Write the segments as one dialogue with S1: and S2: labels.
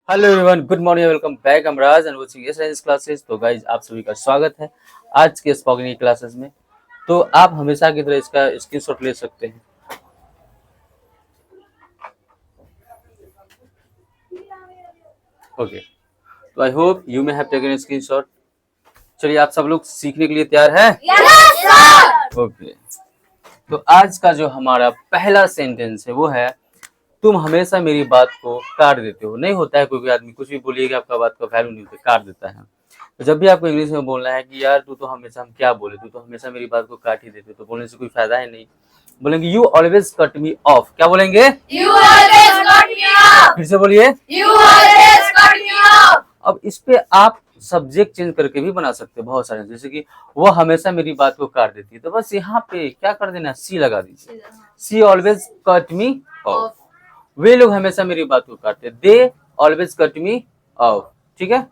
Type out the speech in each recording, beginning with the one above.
S1: Hello everyone, good morning, welcome back. अमराज and watching S classes. तो guys, आप सभी का स्वागत है आज के स्पोकन क्लासेस में। तो आप हमेशा की तरह इसका स्क्रीनशॉट ले सकते हैं। ओके, तो I hope you may have taken screenshot. चलिए, आप सब लोग सीखने के लिए तैयार हैं?
S2: Yes sir.
S1: ओके, तो आज का जो हमारा पहला सेंटेंस है वो है, तुम हमेशा मेरी बात को काट देते हो। नहीं होता है, कोई आदमी कुछ भी बोलिएगा आपका बात का वैल्यू नहीं होता, काट देता है। तो जब भी आपको इंग्लिश में बोलना है कि यार तू तो हमेशा, हम क्या बोले, तू तो हमेशा मेरी बात को काट ही देते, तो बोलने से कोई फायदा है नहीं। बोलेंगे you always cut me of. क्या बोलेंगे?
S2: You always cut me off.
S1: फिर से बोलिए।
S2: You always cut me off.
S1: अब इस पे आप सब्जेक्ट चेंज करके भी बना सकते हैं बहुत सारे, जैसे कि वो हमेशा मेरी बात को काट देती है, तो बस यहाँ पे क्या कर देना, सी लगा दीजिए। सी ऑलवेज कट मी ऑफ। वे लोग हमेशा मेरी बात को काटते, they always cut me of. ठीक है।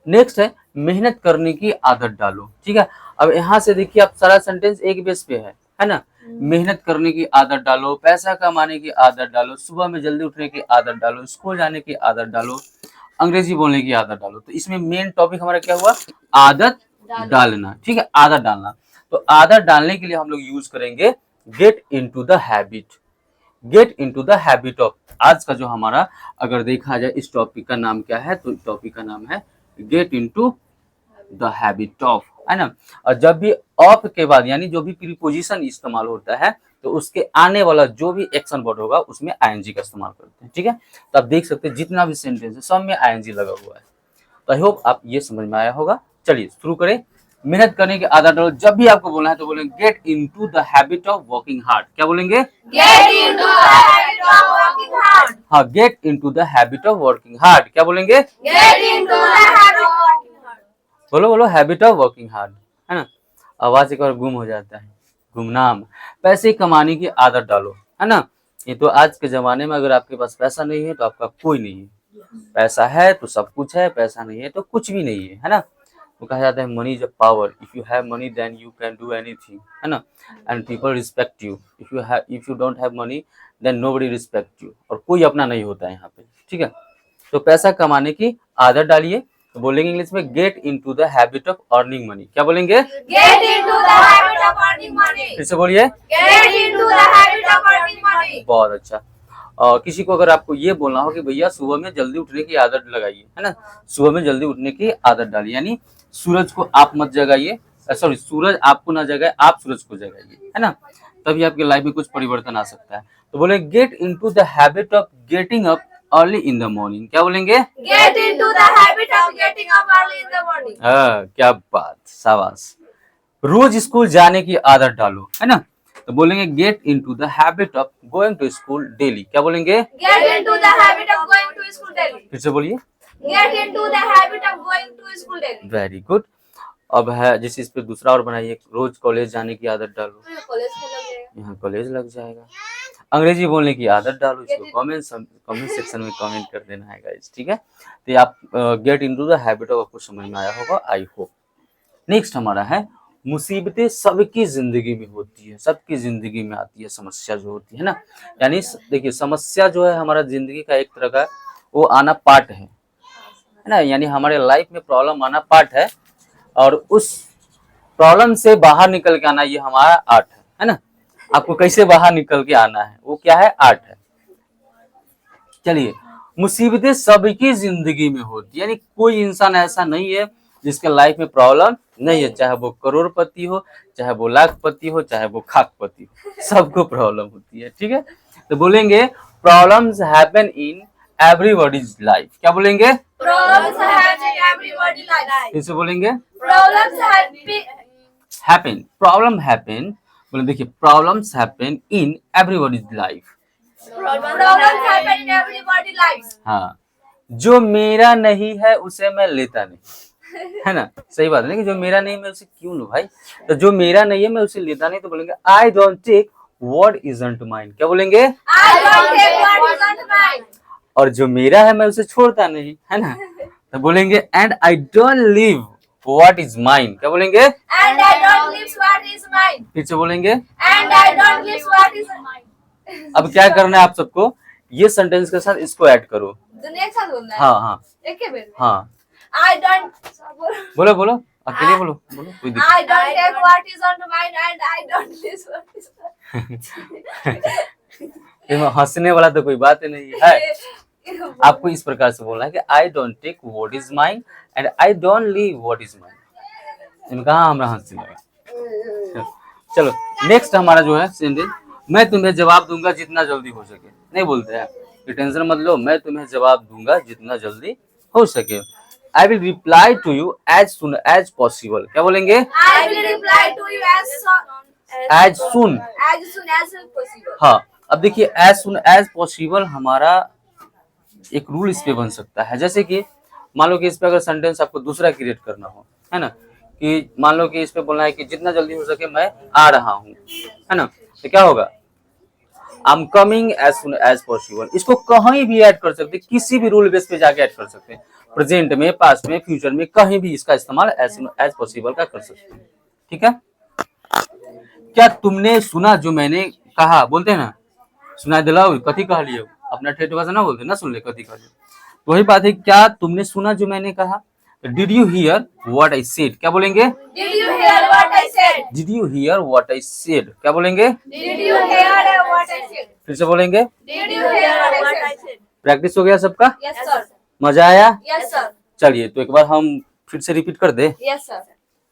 S1: नेक्स्ट है, मेहनत करने की आदत डालो। ठीक है। अब यहाँ से देखिए, आप सारा सेंटेंस एक बेस पे है ना। मेहनत करने की आदत डालो, पैसा कमाने की आदत डालो, सुबह में जल्दी उठने की आदत डालो, स्कूल जाने की आदत डालो, अंग्रेजी बोलने की आदत डालो। तो इसमें मेन टॉपिक हमारा क्या हुआ? आदत डालना। ठीक है, आदत डालना। तो आदत डालने के लिए हम लोग यूज करेंगे gate into the habit. Gate into the habit of. आज का जो हमारा, अगर देखा जाए इस टॉपिक का नाम क्या है, तो इस टॉपिक का नाम है gate into the habit of, है ना। और जब भी ऑफ के बाद यानी जो भी प्रीपोजिशन इस्तेमाल होता है, तो उसके आने वाला जो भी एक्शन वर्ड होगा उसमें आईएनजी का इस्तेमाल करते हैं। ठीक है। तो आप देख सकते हैं जितना भी सेंटेंस है सब में आईएनजी लगा हुआ है। तो आई होप आप ये समझ में आया होगा। चलिए शुरू करें। मेहनत करने की आदत डालो, जब भी आपको बोलना है तो बोलेंगे get into the habit of working hard. क्या बोलेंगे?
S2: Get into the habit of working hard.
S1: हाँ, gate into the habit of working hard. क्या बोलेंगे?
S2: Get into the habit of working hard.
S1: बोलो बोलो, हैबिट ऑफ वर्किंग हार्ड, है ना। आवाज एक बार गुम हो जाता है, गुमनाम। पैसे कमाने की आदत डालो, है ना। ये तो आज के जमाने में अगर आपके पास पैसा नहीं है तो आपका कोई नहीं है। पैसा है तो सब कुछ है, पैसा नहीं है तो कुछ भी नहीं है ना। तो कहा जाता है money is a power, if you have money then you can do anything, है ना। And people respect you. If you don't have money then nobody respect you. और कोई अपना नहीं होता है यहाँ पे। ठीक है। तो पैसा कमाने की आदत डालिए। तो बोलेंगे इंग्लिश में gate into the habit of earning money. क्या बोलेंगे?
S2: Get into the habit of earning money.
S1: फिर से बोलिए।
S2: Get into the habit of earning money.
S1: बहुत अच्छा। और किसी को अगर आपको ये बोलना हो कि भैया सुबह में जल्दी उठने की आदत लगाइए, है ना, सुबह में जल्दी उठने की आदत डालिए, यानी सूरज को आप मत जगाइए, सॉरी सूरज आपको ना जगाए, आप सूरज को जगाइए, है ना। तभी आपके लाइफ में कुछ परिवर्तन आ सकता है। तो बोले gate into the habit of getting up early in the morning. क्या बोलेंगे?
S2: Get into the habit of getting up early in the morning.
S1: क्या बात, शाबाश। रोज स्कूल जाने की आदत डालो, है ना। तो बोलेंगे get into the habit of going to school daily. क्या बोलेंगे?
S2: Get into the habit of going to school daily.
S1: फिर से बोलिए।
S2: Get into the habit of going to school daily.
S1: Very good. अब है जिस इस पे दूसरा और बनाइए, रोज कॉलेज जाने की आदत डालो।
S2: कॉलेज में लग जाएगा।
S1: यहाँ कॉलेज लग जाएगा। अंग्रेजी बोलने की आदत डालो। इसको कमेंट सेक्शन में कमेंट कर देना है गाइस। ठीक है। तो ये आप gate into the habit of आपको समझ में आया होगा, आई होप। नेक्स्ट हमारा है, मुसीबतें सबकी जिंदगी में होती है, सबकी जिंदगी में आती है समस्या जो होती है ना। यानी देखिए, समस्या जो है हमारा जिंदगी का एक तरह का वो आना पार्ट है ना। यानी हमारे लाइफ में प्रॉब्लम आना पार्ट है, और उस प्रॉब्लम से बाहर निकल के आना ये हमारा आर्ट है ना। आपको कैसे बाहर निकल के आना है वो क्या है? आर्ट है। चलिए, मुसीबतें सबकी जिंदगी में होती है, यानी कोई इंसान ऐसा नहीं है जिसके लाइफ में प्रॉब्लम नहीं है, चाहे वो करोड़पति हो, चाहे वो लाखपति हो, चाहे वो खाकपति हो, सबको प्रॉब्लम होती है। ठीक है। तो बोलेंगे problems happen in everybody's life. क्या बोलेंगे?
S2: Problems happen in everybody's life.
S1: फिर से बोलेंगे
S2: Problems
S1: हैपन, प्रॉब्लम हैपन। बोले देखिए, problems happen in everybody's life.
S2: Problems happen in everybody's life.
S1: हाँ, जो मेरा नहीं है उसे मैं लेता नहीं, है ना। सही बात है ना, कि जो मेरा नहीं मैं उसे क्यों लूं भाई। तो जो मेरा नहीं है मैं उसे लेता नहीं, तो बोलेंगे I don't take what isn't mine. क्या बोलेंगे?
S2: I don't take what isn't mine.
S1: और जो मेरा है मैं उसे छोड़ता नहीं, है ना। तो बोलेंगे and I don't live what is mine. क्या बोलेंगे?
S2: And I don't live what is mine.
S1: फिर से बोलेंगे।
S2: And I don't live what is mine.
S1: अब क्या करना है आप सबको, ये सेंटेंस के साथ इसको ऐड करो।
S2: दुनिया के साथ बोलना है।
S1: हाँ हाँ
S2: एक के बेर।
S1: हाँ,
S2: I don't
S1: बोलो बोलो, अकेले बोलो, बोलो कोई दिक्कत
S2: I don't take what is on mine and I don't lose what is
S1: इसमें हंसने वाला तो कोई बात ही नहीं है। आपको इस प्रकार से बोलना है कि I don't take what is mine and I don't leave what is mine. इनमें कहा हमरा हंसी लगा। चलो नेक्स्ट हमारा जो है सेंटेंस, मैं तुम्हें जवाब दूंगा जितना जल्दी हो सके। नहीं बोलते हैं, टेंशन मत लो, मैं तुम्हें जवाब दूंगा जितना जल्दी हो सके। I will reply to you as soon as possible. क्या बोलेंगे?
S2: I will reply to you as
S1: as soon.
S2: soon as possible.
S1: हाँ, अब देखिए एज सुन एज पॉसिबल हमारा एक रूल इस पे बन सकता है। जैसे कि मान लो कि इस पे अगर सेंटेंस आपको दूसरा क्रिएट करना हो, है ना, कि मान लो कि इस पे बोलना है कि जितना जल्दी हो सके मैं आ रहा हूँ, है ना, तो क्या होगा? I am coming as soon as possible. इसको कहीं भी ऐड कर सकते, किसी भी रूल बेस पे जाके ऐड कर सकते हैं। प्रेजेंट में, पास्ट में, फ्यूचर में, कहीं भी इसका इस्तेमाल एज सुन एज पॉसिबल का कर सकते हैं। ठीक है? क्या तुमने सुना जो मैंने कहा? बोलते हैं ना, सुना दिलाओ कथी कह लियो, अपना ठेठ भाषा ना बोलते ना, सुन ले कथी कह लियो। वही बात है, क्या तुमने सुना जो मैंने कहा? Did you here what I said? क्या बोलेंगे?
S2: Did you hear what I said?
S1: Did you here what I said? क्या बोलेंगे?
S2: Did you hear what I said?
S1: फिर से बोलेंगे।
S2: Did you hear what I said?
S1: Practice हो गया सबका?
S2: Yes sir.
S1: मजा आया?
S2: Yes sir.
S1: चलिए तो एक बार हम फिर से रिपीट कर दे।
S2: Yes sir.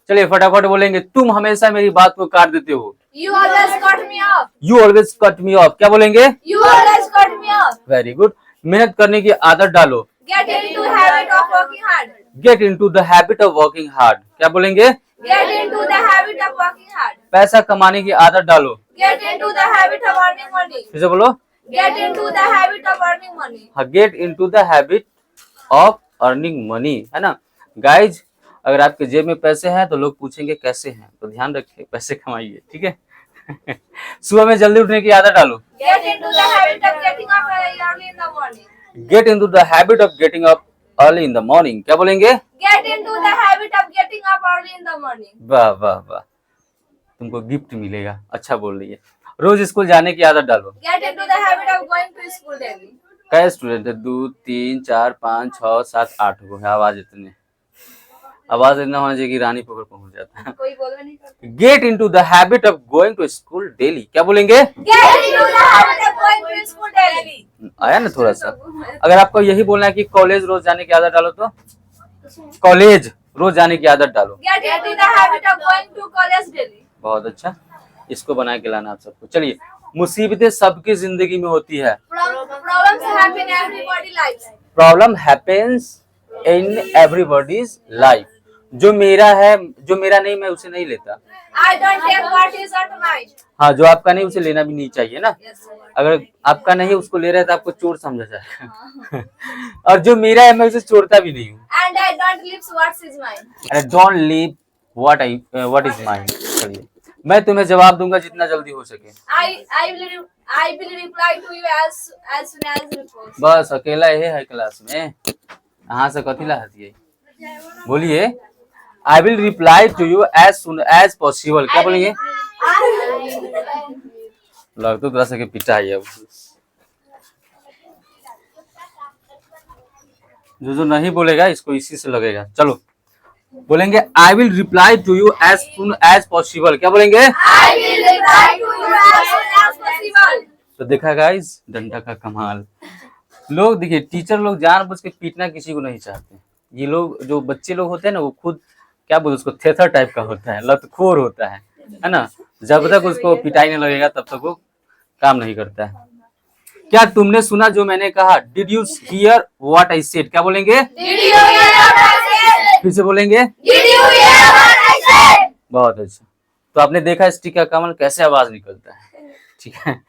S1: चलिए फटाफट बोलेंगे। तुम हमेशा मेरी बात को काट देते हो।
S2: You always cut me off.
S1: You always cut me of. क्या बोलेंगे?
S2: You always cut me off.
S1: Very good. मेहनत करने की आदत डालो।
S2: Get into habit of working hard.
S1: Gate into the habit of working hard. क्या बोलेंगे?
S2: Get into the habit of working hard.
S1: पैसा कमाने की आदत डालो।
S2: Get into the habit of earning money.
S1: फिर से बोलो।
S2: Get into the habit of earning money.
S1: हाँ, gate into the habit of earning money, है ना। गाइज, अगर आपके जेब में पैसे हैं तो लोग पूछेंगे कैसे हैं, तो ध्यान रखिए, पैसे कमाइए। ठीक है? सुबह में जल्दी उठने की आदत डालो।
S2: Get into the habit of getting up early in the morning.
S1: Gate into the habit of getting up early in the morning. क्या बोलेंगे?
S2: Get into the habit of getting up early in the morning.
S1: वाह वाह वाह, तुमको gift मिलेगा। अच्छा बोल रही है। रोज स्कूल जाने की आदत डालो।
S2: Get into the habit of going to school daily.
S1: कै स्टूडेंट है? 2 3 4 5 6 7 8 गो है। आवाज इतना होना चाहिए कि रानी पोखर पहुंच जाता है।
S2: कोई बोलवे नहीं करता.
S1: Get into the habit of going to school daily. क्या बोलेंगे?
S2: Get into the habit of going to school daily.
S1: आया ना थोड़ा सा। अगर आपको यही बोलना है कि कॉलेज रोज जाने की आदत डालो, तो कॉलेज रोज जाने की आदत डालो।
S2: Get into the habit of going to college daily.
S1: बहुत अच्छा, इसको बना के लाना आप सबको। चलिए, मुसीबतें सबकी जिंदगी में होती है।
S2: Problems happen in everybody's lives.
S1: Problem happens in everybody's life. जो मेरा है, जो मेरा नहीं, मैं उसे नहीं लेता।
S2: I don't take what is not mine.
S1: हाँ, जो आपका नहीं उसे लेना भी नहीं चाहिए ना।
S2: Yes sir.
S1: अगर आपका नहीं है उसको ले रहे हैं तो आपको चोर समझा जाएगा। और जो मेरा है मैं उसे चोरता भी नहीं हूँ।
S2: And I don't leave what is mine.
S1: अरे don't leave what is mine. चलिए, मैं तुम्हें जवाब दूंगा जितना जल्दी हो सके।
S2: I will reply to you as soon as possible.
S1: बस अकेला है क्लास में, यहाँ से कथी लाती है? बोलिए। I will reply to you as soon as possible. क्या बोलेंगे? लगता तो के पिटाई है। जो नहीं बोलेगा इसको इसी से लगेगा। चलो बोलेंगे, I will reply to you as soon as possible. क्या बोलेंगे?
S2: I will reply to you as soon as possible.
S1: तो देखा गाइस, डंडा का कमाल। लोग देखिए, टीचर लोग जानबूझ के पीटना किसी को नहीं चाहते। ये लोग जो बच्चे लोग होते हैं ना, वो खुद क्या बोलते, उसको थेथर टाइप का होता है, लतखोर होता है ना। जब तक उसको पिटाई नहीं लगेगा तब तक वो काम नहीं करता है। क्या तुमने सुना जो मैंने कहा? Did you here what I said? क्या बोलेंगे?
S2: Did you hear what I said?
S1: फिर से बोलेंगे।
S2: Did you hear what I said?
S1: बहुत अच्छा। तो आपने देखा स्टिक का कमाल कैसे आवाज निकलता है। ठीक है,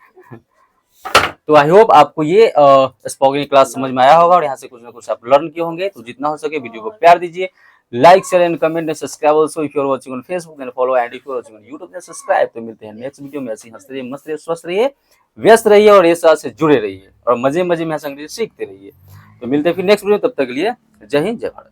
S1: तो आई होप आपको ये स्पोकन क्लास समझ में आया होगा और यहाँ से कुछ ना कुछ आप लर्न किए होंगे। तो जितना हो सके वीडियो को प्यार दीजिए, like share and comment and subscribe also if you are watching on Facebook and follow and if you are watching on YouTube and subscribe. तो मिलते हैं नेक्स्ट वीडियो में। ऐसे ही हंसते रहिए, मस्त रहिए, स्वस्थ रहिए, व्यस्त रहिए और ये साथ से जुड़े रहिए और मजे मजे में सीखते रहिए। तो मिलते हैं फिर नेक्स्ट वीडियो, तब तक के लिए जय हिंद, जय भारत।